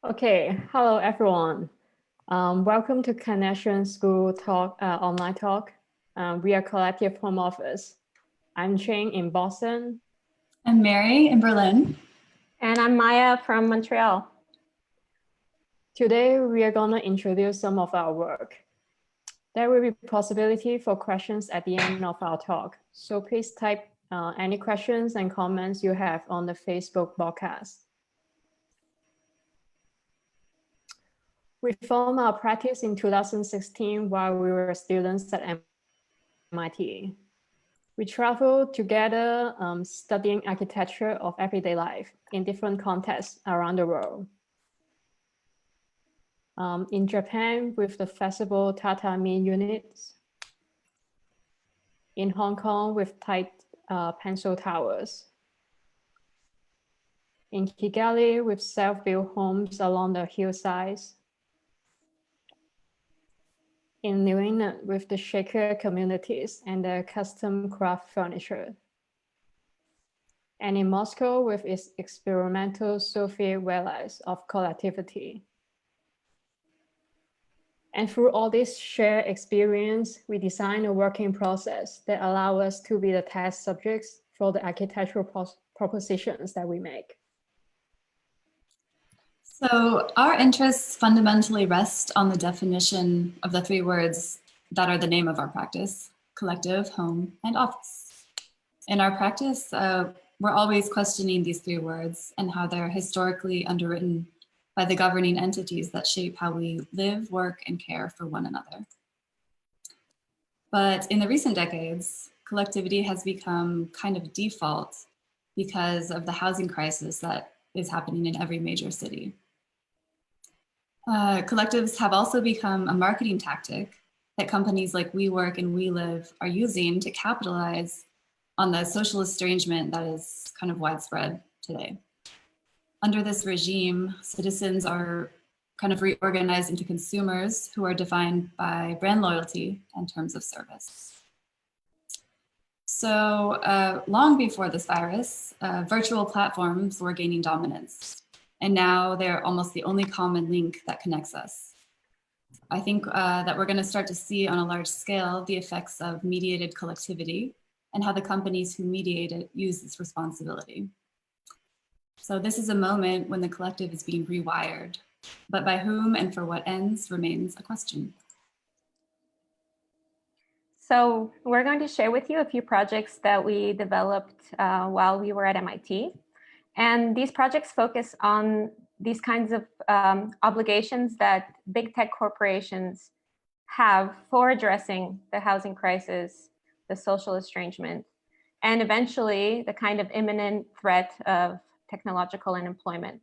Okay, hello everyone. Welcome to CANactions School Talk, online talk. We are Collective Home Office. I'm Ching in Boston. I'm Mary in Berlin. And I'm Maya from Montreal. Today, we are gonna introduce some of our work. There will be possibility for questions at the end of our talk. So please type any questions and comments you have on the Facebook broadcast. We formed our practice in 2016 while we were students at MIT. We traveled together studying architecture of everyday life in different contexts around the world. In Japan with the flexible tatami units. In Hong Kong with tight pencil towers. In Kigali with self-built homes along the hillsides. In New England with the shaker communities and the custom craft furniture. And in Moscow with its experimental Soviet ways of collectivity. And through all this shared experience, we designed a working process that allows us to be the test subjects for the architectural propositions that we make. So our interests fundamentally rest on the definition of the three words that are the name of our practice: collective, home, and office. In our practice, we're always questioning these three words and how they're historically underwritten by the governing entities that shape how we live, work, and care for one another. But in the recent decades, collectivity has become kind of default because of the housing crisis that is happening in every major city. Collectives have also become a marketing tactic that companies like WeWork and WeLive are using to capitalize on the social estrangement that is kind of widespread today. Under this regime, citizens are kind of reorganized into consumers who are defined by brand loyalty and terms of service. So long before this virus, virtual platforms were gaining dominance. And now they're almost the only common link that connects us. I think that we're going to start to see on a large scale the effects of mediated collectivity and how the companies who mediate it use this responsibility. So this is a moment when the collective is being rewired, but by whom and for what ends remains a question. So we're going to share with you a few projects that we developed while we were at MIT. And these projects focus on these kinds of obligations that big tech corporations have for addressing the housing crisis, the social estrangement, and eventually the kind of imminent threat of technological unemployment.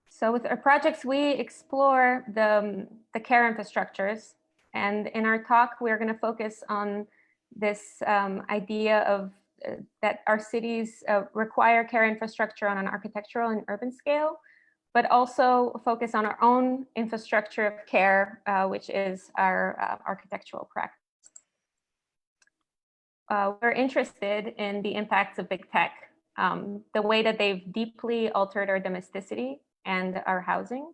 So with our projects, we explore the care infrastructures. And in our talk, we're going to focus on this idea of that our cities require care infrastructure on an architectural and urban scale, but also focus on our own infrastructure of care, which is our architectural practice. We're interested in the impacts of big tech, the way that they've deeply altered our domesticity and our housing.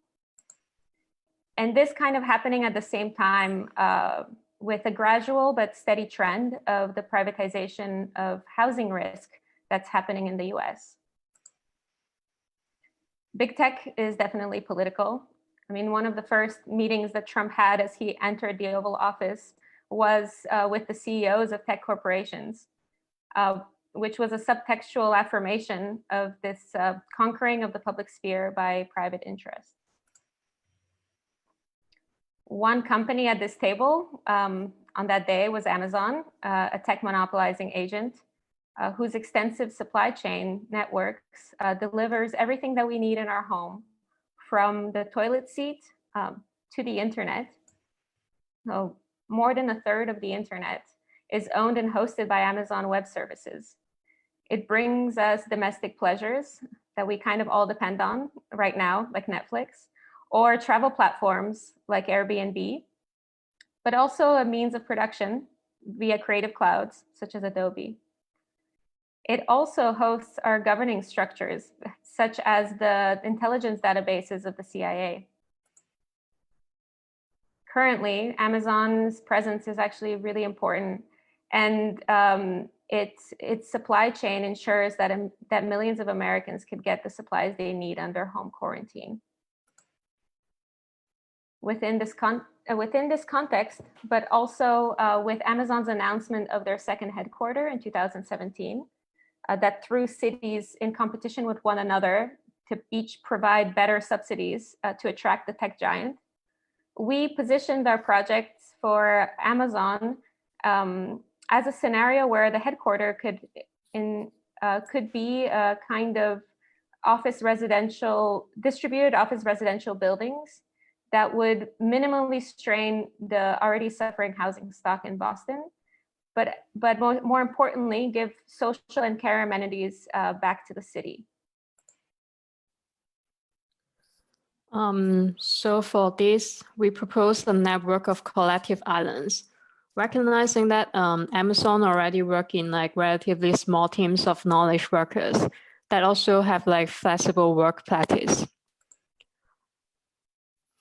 And this kind of happening at the same time with a gradual but steady trend of the privatization of housing risk that's happening in the US. Big tech is definitely political. I mean, one of the first meetings that Trump had as he entered the Oval Office was with the CEOs of tech corporations, which was a subtextual affirmation of this conquering of the public sphere by private interests. One company at this table on that day was Amazon, a tech monopolizing agent whose extensive supply chain networks delivers everything that we need in our home, from the toilet seat to the internet. So more than a third of the internet is owned and hosted by Amazon Web Services. It brings us domestic pleasures that we kind of all depend on right now, like Netflix, or travel platforms like Airbnb, but also a means of production via creative clouds, such as Adobe. It also hosts our governing structures, such as the intelligence databases of the CIA. Currently, Amazon's presence is actually really important, and its supply chain ensures that millions of Americans could get the supplies they need under home quarantine. Within this context, but also with Amazon's announcement of their second headquarters in 2017, that through cities in competition with one another to each provide better subsidies to attract the tech giant, we positioned our projects for Amazon as a scenario where the headquarters could be a kind of distributed office residential buildings that would minimally strain the already suffering housing stock in Boston, but more importantly, give social and care amenities back to the city. So for this, we proposed a network of collective islands, recognizing that Amazon already work in like relatively small teams of knowledge workers that also have like flexible work practice.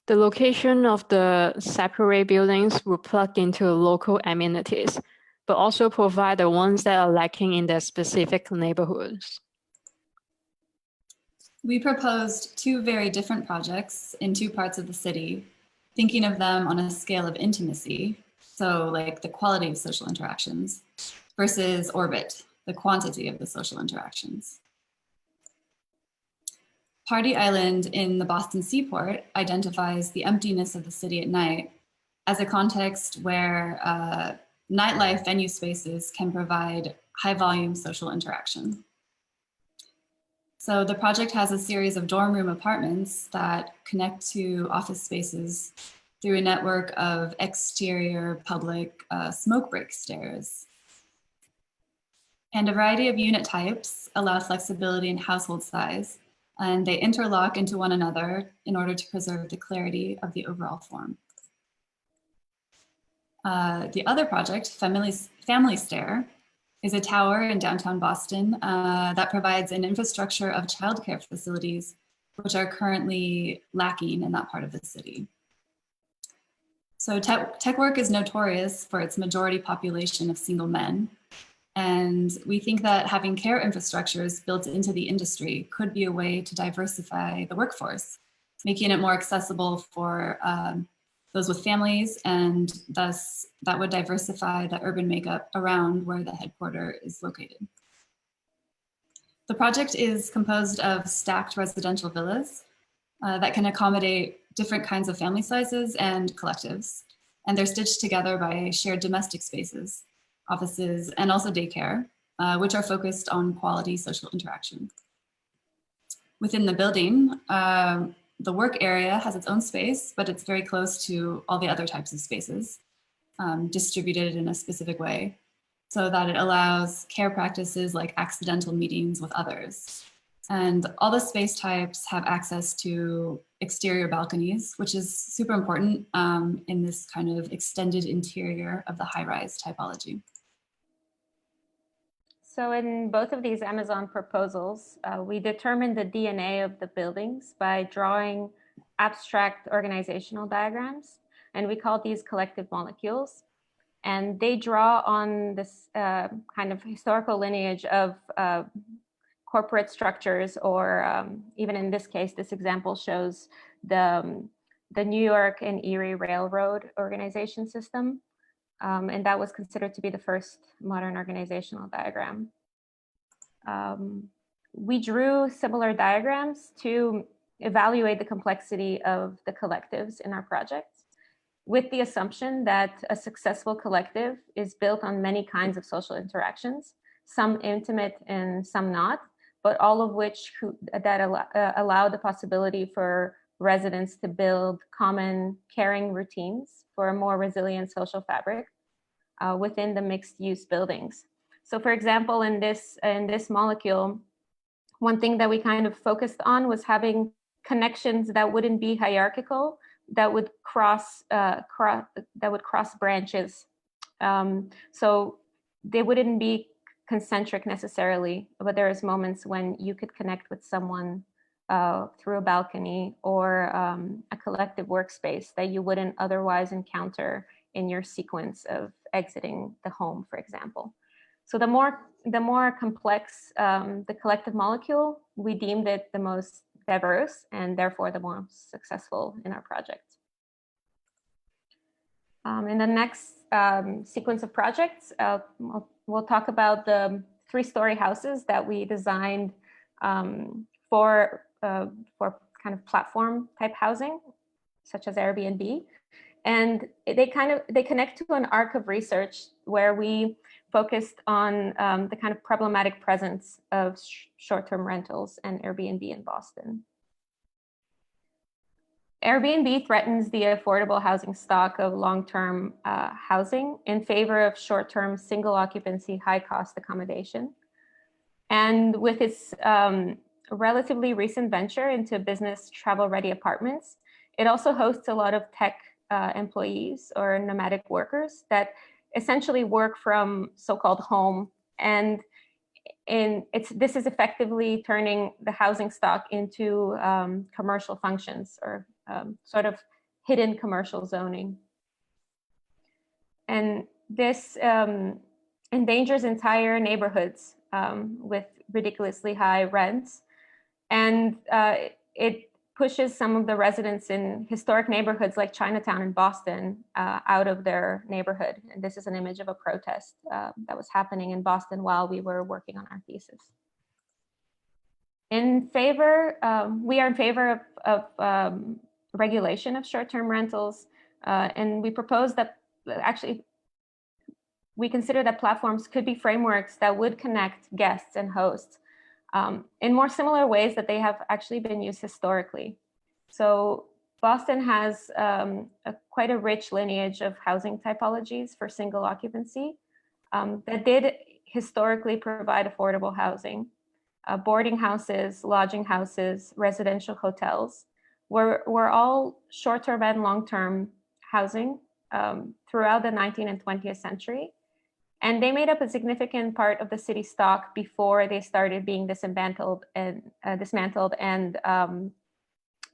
The location of the separate buildings will plug into local amenities, but also provide the ones that are lacking in their specific neighborhoods. We proposed two very different projects in two parts of the city, thinking of them on a scale of intimacy, so like the quality of social interactions, versus orbit, the quantity of the social interactions. Party Island in the Boston Seaport identifies the emptiness of the city at night as a context where nightlife venue spaces can provide high volume social interaction. So the project has a series of dorm room apartments that connect to office spaces through a network of exterior public smoke break stairs. And a variety of unit types allow flexibility in household size, and they interlock into one another in order to preserve the clarity of the overall form. The other project, Family Stair, is a tower in downtown Boston that provides an infrastructure of childcare facilities, which are currently lacking in that part of the city. So tech work is notorious for its majority population of single men. And we think that having care infrastructures built into the industry could be a way to diversify the workforce, making it more accessible for those with families, and thus that would diversify the urban makeup around where the headquarters is located. The project is composed of stacked residential villas that can accommodate different kinds of family sizes and collectives, and they're stitched together by shared domestic spaces, offices, and also daycare, which are focused on quality social interaction. Within the building, the work area has its own space, but it's very close to all the other types of spaces, distributed in a specific way, so that it allows care practices like accidental meetings with others. And all the space types have access to exterior balconies, which is super important in this kind of extended interior of the high-rise typology. So in both of these Amazon proposals, we determined the DNA of the buildings by drawing abstract organizational diagrams, and we call these collective molecules. And they draw on this kind of historical lineage of corporate structures, or even in this case, this example shows the New York and Erie Railroad organization system. And that was considered to be the first modern organizational diagram. We drew similar diagrams to evaluate the complexity of the collectives in our projects, with the assumption that a successful collective is built on many kinds of social interactions, some intimate and some not, but all of which allow the possibility for residents to build common caring routines for a more resilient social fabric within the mixed use buildings. So for example, in this molecule, one thing that we kind of focused on was having connections that wouldn't be hierarchical, that would cross branches. So they wouldn't be concentric necessarily, but there's moments when you could connect with someone through a balcony or a collective workspace that you wouldn't otherwise encounter in your sequence of exiting the home, for example. So the more complex the collective molecule, we deemed it the most diverse and therefore the most successful in our project. In the next sequence of projects, we'll talk about the 3-story houses that we designed for kind of platform type housing, such as Airbnb. And they connect to an arc of research where we focused on the kind of problematic presence of short-term rentals and Airbnb in Boston. Airbnb threatens the affordable housing stock of long-term housing in favor of short-term single occupancy, high-cost accommodation. And with its relatively recent venture into business travel-ready apartments, it also hosts a lot of tech employees or nomadic workers that essentially work from so-called home. And this is effectively turning the housing stock into commercial functions or sort of hidden commercial zoning. And this endangers entire neighborhoods with ridiculously high rents. And it pushes some of the residents in historic neighborhoods like Chinatown in Boston out of their neighborhood. And this is an image of a protest that was happening in Boston while we were working on our thesis. We are in favor of regulation of short-term rentals. And we propose that actually, we consider that platforms could be frameworks that would connect guests and hosts in more similar ways that they have actually been used historically. So Boston has quite a rich lineage of housing typologies for single occupancy that did historically provide affordable housing. Boarding houses, lodging houses, residential hotels were all short-term and long-term housing throughout the 19th and 20th century. And they made up a significant part of the city stock before they started being dismantled and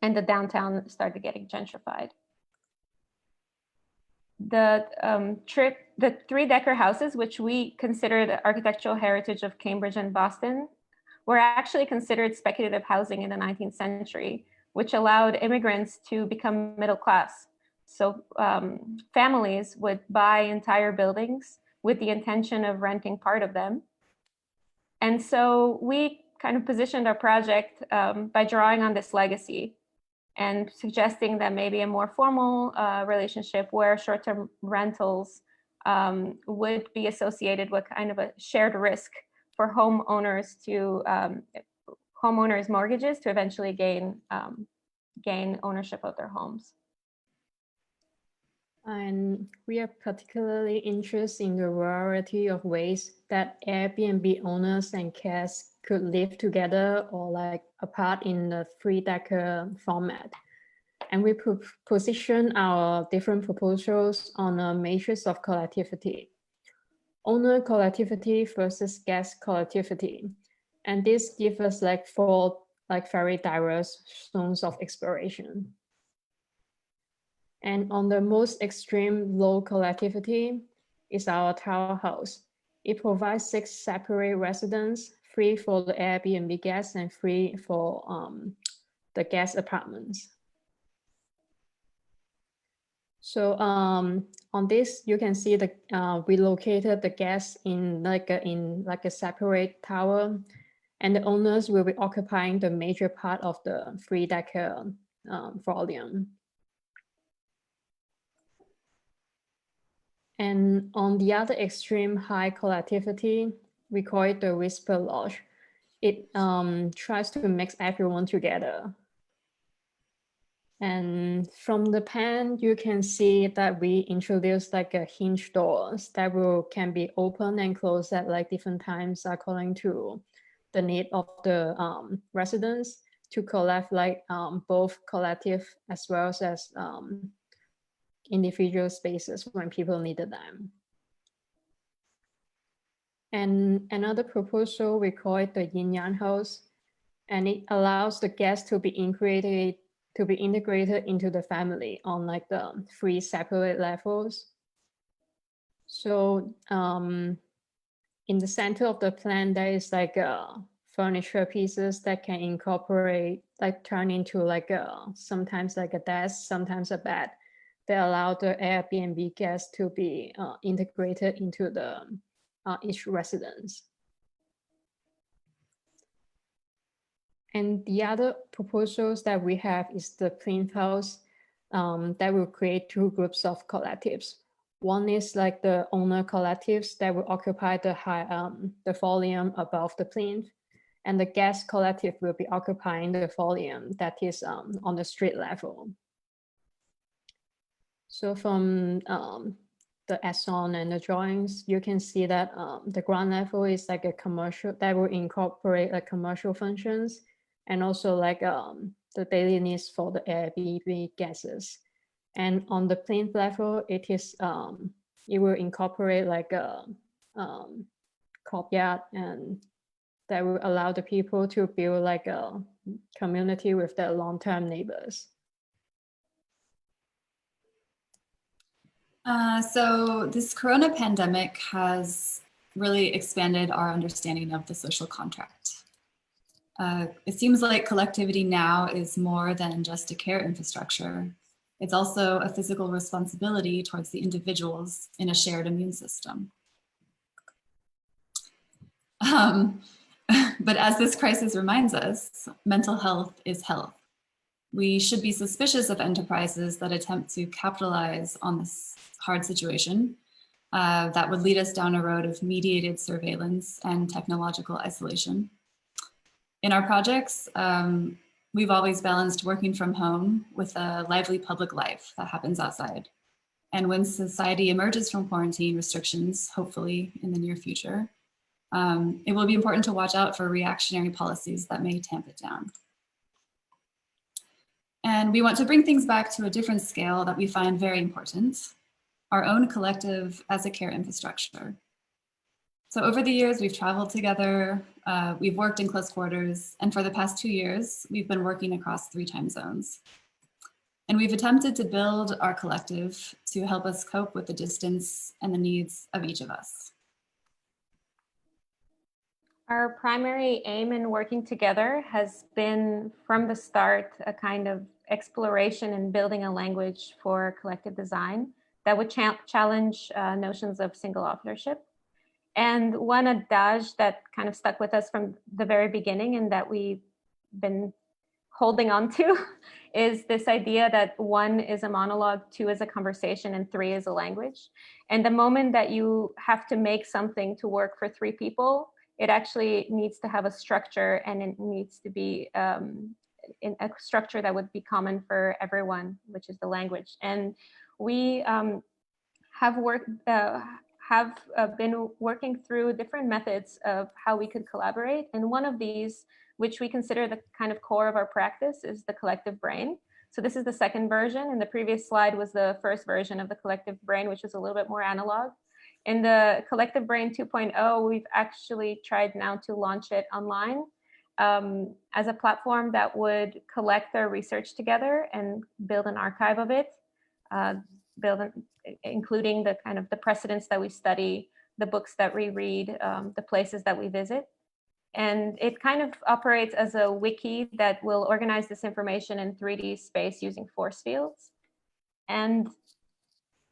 the downtown started getting gentrified. The 3-decker houses, which we consider the architectural heritage of Cambridge and Boston, were actually considered speculative housing in the 19th century, which allowed immigrants to become middle class. So families would buy entire buildings with the intention of renting part of them. And so we kind of positioned our project by drawing on this legacy and suggesting that maybe a more formal relationship where short-term rentals would be associated with kind of a shared risk for homeowners mortgages to eventually gain ownership of their homes. And we are particularly interested in the variety of ways that Airbnb owners and guests could live together or like apart in the 3-decker format. And we position our different proposals on a matrix of collectivity. Owner collectivity versus guest collectivity. And this gives us like 4 very diverse zones of exploration. And on the most extreme low collectivity is our towerhouse. It provides 6 separate residents, 3 for the Airbnb guests and 3 for the guest apartments. So on this, you can see we located the guests in a separate tower, and the owners will be occupying the major part of the 3-decker volume. And on the other extreme high collectivity, we call it the Whisper Lodge. It tries to mix everyone together. And from the pan, you can see that we introduced like a hinge doors that can be open and closed at like different times according to the need of the residents to collect like both collective as well as individual spaces when people needed them. And another proposal, we call it the Yin Yang house, and it allows the guests to be integrated into the family on like the 3 separate levels. So in the center of the plan, there is like furniture pieces that can incorporate, like turn into like sometimes like a desk, sometimes a bed. They allow the Airbnb guests to be integrated into the each residence. And the other proposals that we have is the plinth house that will create 2 groups of collectives. One is like the owner collectives that will occupy the the volume above the plinth, and the guest collective will be occupying the volume that is on the street level. So from the add-on and the drawings, you can see that the ground level is like a commercial that will incorporate like commercial functions, and also like the daily needs for the Airbnb guests. And on the plinth level, it will incorporate like a courtyard, and that will allow the people to build like a community with their long-term neighbors. So this corona pandemic has really expanded our understanding of the social contract. It seems like collectivity now is more than just a care infrastructure. It's also a physical responsibility towards the individuals in a shared immune system. But as this crisis reminds us, mental health is health. We should be suspicious of enterprises that attempt to capitalize on this hard situation that would lead us down a road of mediated surveillance and technological isolation. In our projects, we've always balanced working from home with a lively public life that happens outside. And when society emerges from quarantine restrictions, hopefully in the near future, it will be important to watch out for reactionary policies that may tamp it down. And we want to bring things back to a different scale that we find very important, our own collective as a care infrastructure. So over the years, we've traveled together, we've worked in close quarters, and for the past 2 years, we've been working across 3 time zones. And we've attempted to build our collective to help us cope with the distance and the needs of each of us. Our primary aim in working together has been from the start a kind of exploration in building a language for collective design that would challenge notions of single authorship. And one adage that kind of stuck with us from the very beginning and that we've been holding on to is this idea that 1 is a monologue, 2 is a conversation, and 3 is a language. And the moment that you have to make something to work for 3 people, it actually needs to have a structure, and it needs to be in a structure that would be common for everyone, which is the language. And we have been working through different methods of how we could collaborate. And one of these, which we consider the kind of core of our practice, is the collective brain. So this is the second version, and the previous slide was the first version of the collective brain, which is a little bit more analog. In the Collective Brain 2.0, we've actually tried now to launch it online as a platform that would collect our research together and build an archive of it, including the kind of the precedents that we study, the books that we read, the places that we visit. And it kind of operates as a wiki that will organize this information in 3D space using force fields. And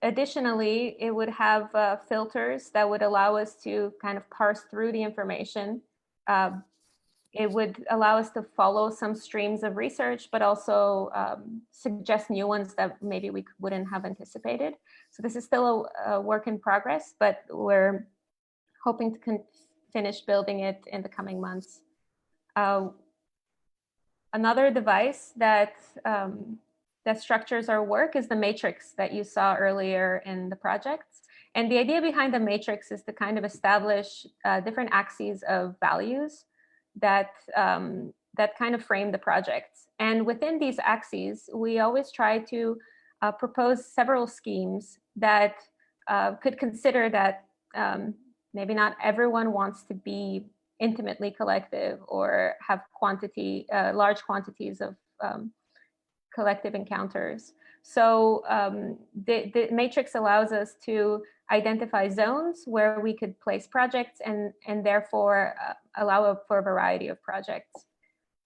additionally, it would have filters that would allow us to kind of parse through the information. It would allow us to follow some streams of research, but also suggest new ones that maybe we wouldn't have anticipated. So this is still a work in progress, but we're hoping to finish building it in the coming months. Another device that structures our work is the matrix that you saw earlier in the project. And the idea behind the matrix is to kind of establish different axes of values that kind of frame the project. And within these axes, we always try to propose several schemes that could consider that maybe not everyone wants to be intimately collective or have large quantities of collective encounters. So the matrix allows us to identify zones where we could place projects and therefore allow for a variety of projects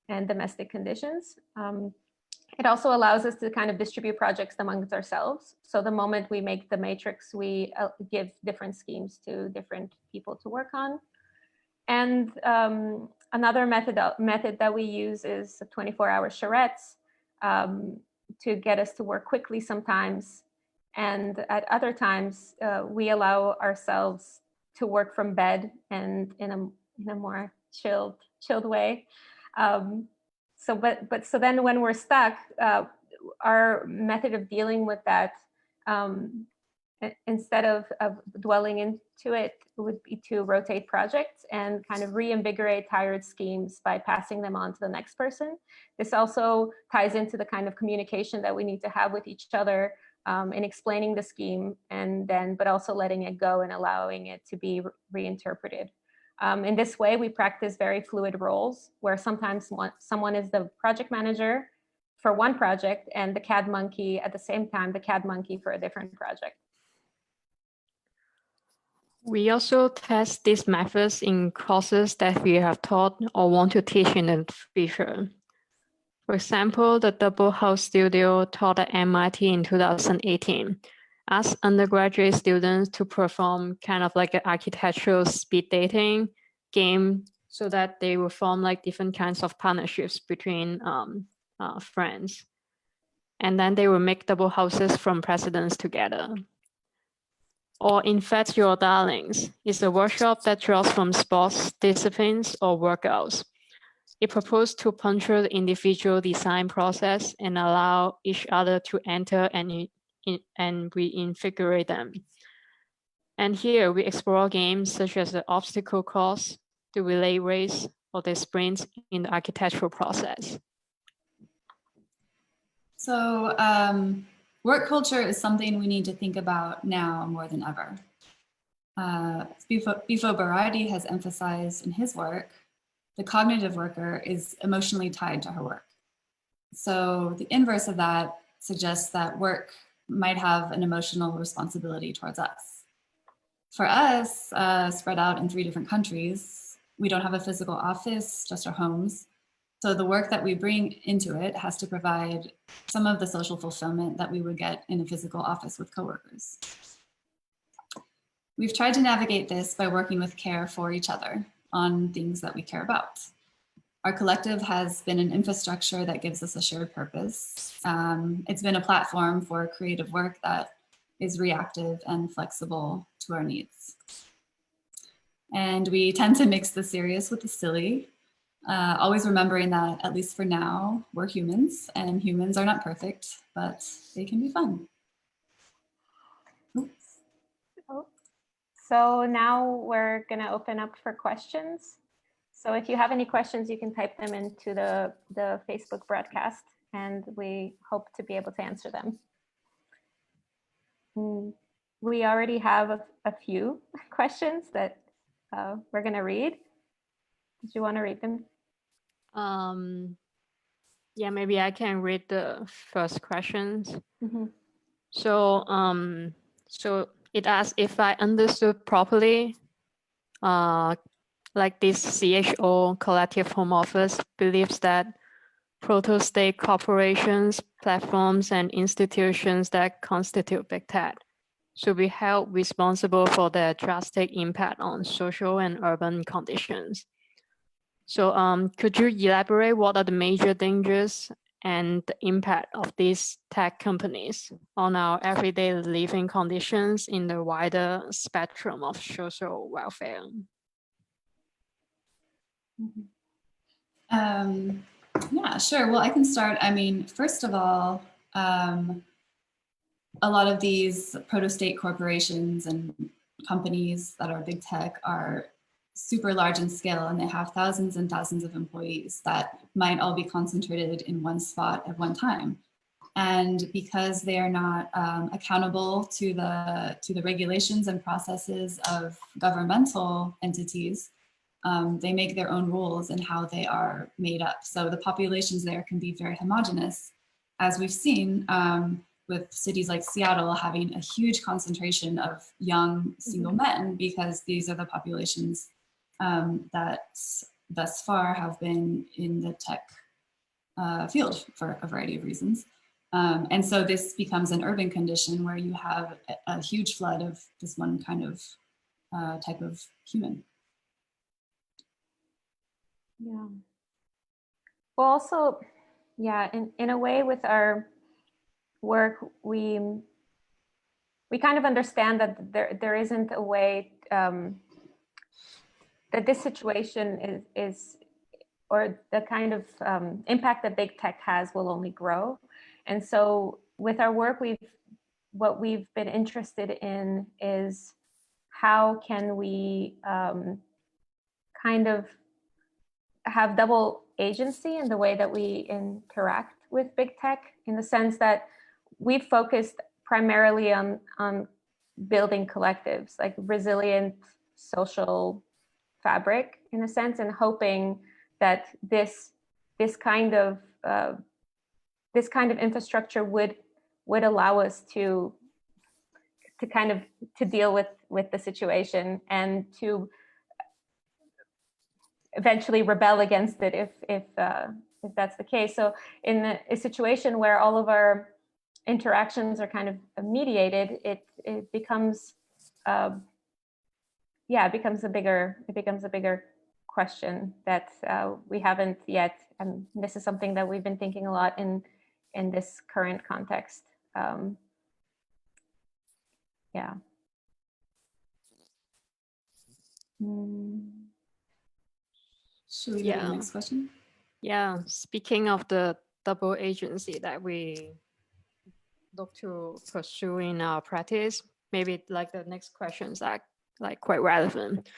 and domestic conditions. It also allows us to kind of distribute projects amongst ourselves. So the moment we make the matrix, we give different schemes to different people to work on. And another method that we use is 24-hour charrettes to get us to work quickly sometimes. And at other times, we allow ourselves to work from bed and in a more chilled way. So then when we're stuck, our method of dealing with that, instead of dwelling into it, would be to rotate projects and kind of reinvigorate tired schemes by passing them on to the next person. This also ties into the kind of communication that we need to have with each other in explaining the scheme, but also letting it go and allowing it to be reinterpreted. In this way, we practice very fluid roles where sometimes someone is the project manager for one project and the CAD monkey at the same time, the CAD monkey for a different project. We also test these methods in courses that we have taught or want to teach in the future. For example, the Double House Studio taught at MIT in 2018 asked undergraduate students to perform kind of like an architectural speed dating game so that they will form like different kinds of partnerships between friends. And then they will make double houses from precedents together. Or Infect Your Darlings is a workshop that draws from sports, disciplines, or workouts. It proposed to puncture the individual design process and allow each other to enter and reinvigorate them. And here we explore games such as the obstacle course, the relay race, or the sprints in the architectural process. So work culture is something we need to think about now more than ever. Bifo Baradi has emphasized in his work, the cognitive worker is emotionally tied to her work. So the inverse of that suggests that work might have an emotional responsibility towards us. For us, spread out in 3 different countries, we don't have a physical office, just our homes. So the work that we bring into it has to provide some of the social fulfillment that we would get in a physical office with coworkers. We've tried to navigate this by working with care for each other on things that we care about. Our collective has been an infrastructure that gives us a shared purpose. It's been a platform for creative work that is reactive and flexible to our needs. And we tend to mix the serious with the silly, always remembering that, at least for now, we're humans and humans are not perfect, but they can be fun. Oops. So now we're gonna open up for questions. So if you have any questions, you can type them into the Facebook broadcast and we hope to be able to answer them. We already have a few questions that we're gonna read. Did you wanna read them? Yeah, maybe I can read the first questions. Mm-hmm. So it asks if I understood properly, like this CHO collective home office believes that proto-state corporations, platforms, and institutions that constitute big tech should be held responsible for their drastic impact on social and urban conditions. So could you elaborate what are the major dangers and the impact of these tech companies on our everyday living conditions in the wider spectrum of social welfare? Yeah, sure. Well, I can start. I mean, first of all, a lot of these proto-state corporations and companies that are big tech are super large in scale, and they have thousands and thousands of employees that might all be concentrated in one spot at one time. And because they are not accountable to the regulations and processes of governmental entities, they make their own rules and how they are made up. So the populations there can be very homogenous, as we've seen with cities like Seattle having a huge concentration of young single men, because these are the populations that thus far have been in the tech field for a variety of reasons. And so this becomes an urban condition where you have a huge flood of this one kind of type of human. Yeah. Well, also, yeah, in a way with our work, we kind of understand that there isn't a way that this situation is or the kind of impact that big tech has will only grow. And so with our work, what we've been interested in is how can we kind of have double agency in the way that we interact with big tech, in the sense that we've focused primarily on building collectives, like resilient social fabric in a sense, and hoping that this kind of infrastructure would allow us to kind of deal with the situation and to eventually rebel against it if that's the case. So in a situation where all of our interactions are kind of mediated, it becomes it becomes a bigger question that we haven't yet, and this is something that we've been thinking a lot in this current context. Yeah. Should we go to the next question? Yeah, speaking of the double agency that we look to pursue in our practice, maybe like the next questions are like quite relevant.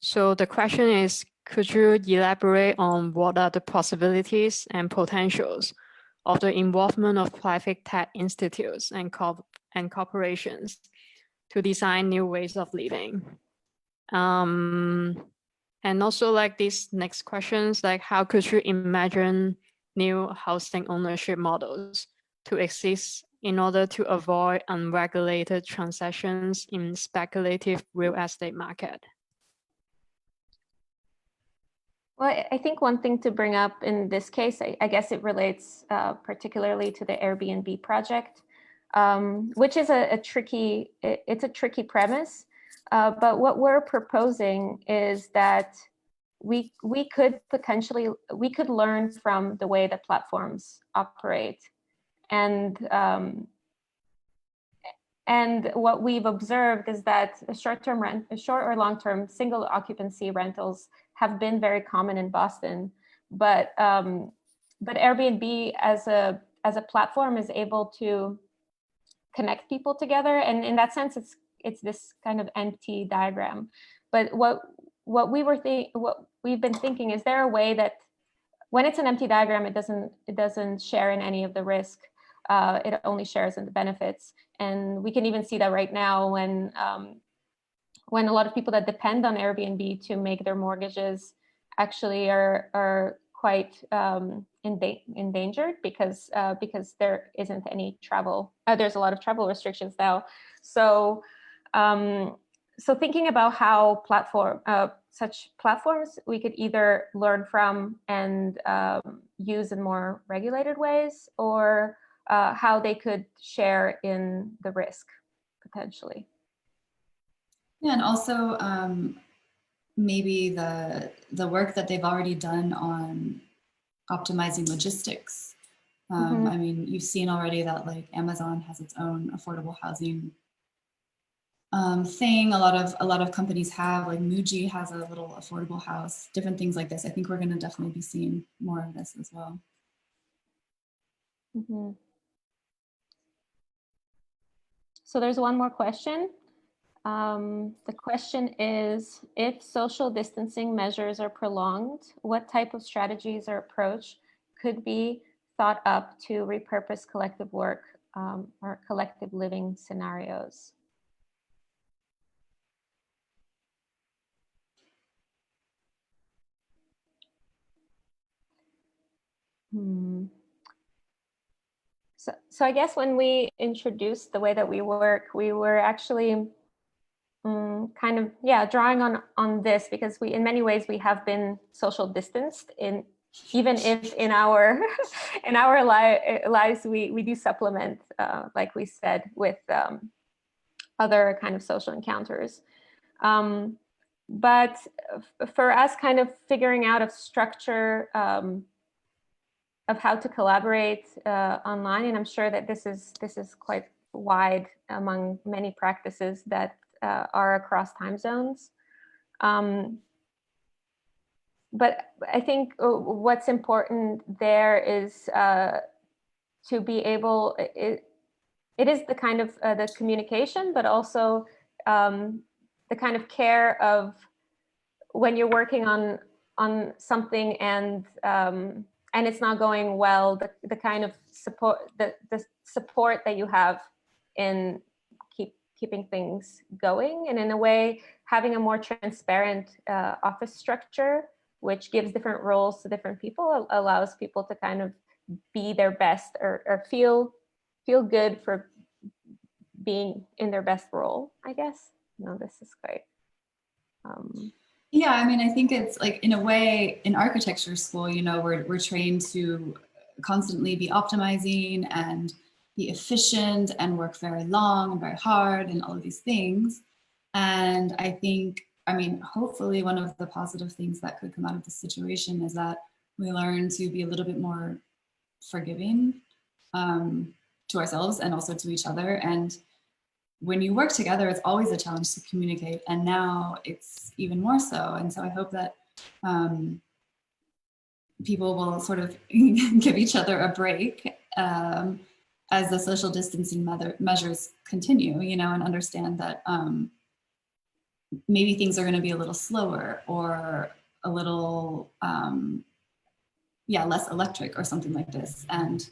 So the question is, could you elaborate on what are the possibilities and potentials of the involvement of private tech institutes and corporations to design new ways of living? And also like these next questions, like how could you imagine new housing ownership models to exist in order to avoid unregulated transactions in speculative real estate market? Well, I think one thing to bring up in this case, I guess it relates particularly to the Airbnb project, which is a tricky premise. But what we're proposing is that we could learn from the way that platforms operate, and what we've observed is that short or long-term single occupancy rentals have been very common in Boston, but Airbnb as a platform is able to connect people together, and in that sense, it's this kind of empty diagram. But what we've been thinking, is there a way that when it's an empty diagram, it doesn't share in any of the risk, it only shares in the benefits. And we can even see that right now when a lot of people that depend on Airbnb to make their mortgages actually are quite endangered because there isn't any travel. There's a lot of travel restrictions now. So thinking about how such platforms we could either learn from and use in more regulated ways, or how they could share in the risk potentially. Yeah, and also maybe the work that they've already done on optimizing logistics. I mean, you've seen already that like Amazon has its own affordable housing thing. A lot of companies have, like Muji has a little affordable house, different things like this. I think we're going to definitely be seeing more of this as well. So there's one more question. The question is, if social distancing measures are prolonged, what type of strategies or approach could be thought up to repurpose collective work or collective living scenarios? So I guess when we introduced the way that we work, we were actually kind of, drawing on this, because we, in many ways, we have been social distanced, even if in our in our lives we do supplement, like we said, with other kind of social encounters. But for us, kind of figuring out a structure of how to collaborate online, and I'm sure that this is quite wide among many practices that are across time zones. But I think what's important there is to be able, it is the kind of the communication, but also the kind of care of when you're working on something and it's not going well, the kind of support, the support that you have in keeping things going, and in a way having a more transparent office structure, which gives different roles to different people, allows people to kind of be their best or feel good for being in their best role, I guess. No, this is quite. Yeah, I mean, I think it's like, in a way, in architecture school, you know, we're trained to constantly be optimizing and be efficient and work very long and very hard and all of these things. And I think, I mean, hopefully one of the positive things that could come out of this situation is that we learn to be a little bit more forgiving to ourselves and also to each other. And when you work together, it's always a challenge to communicate. And now it's even more so. And so I hope that people will sort of give each other a break as the social distancing measures continue, you know, and understand that maybe things are going to be a little slower or a little, less electric or something like this. And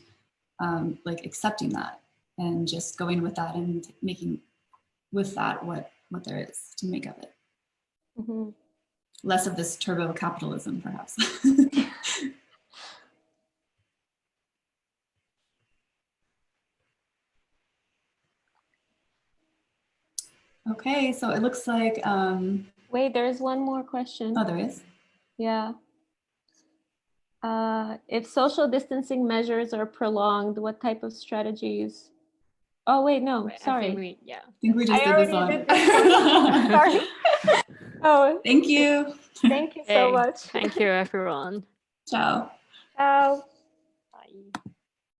like accepting that and just going with that and making with that what there is to make of it. Mm-hmm. Less of this turbo capitalism, perhaps. Okay, so it looks like... Wait, there's one more question. Oh, there is? Yeah. If social distancing measures are prolonged, what type of strategies? Oh, wait, no, sorry. I think we just did this one. Did this. Sorry. Oh, thank you. Thank you so much. Thank you, everyone. Ciao. Ciao. Bye.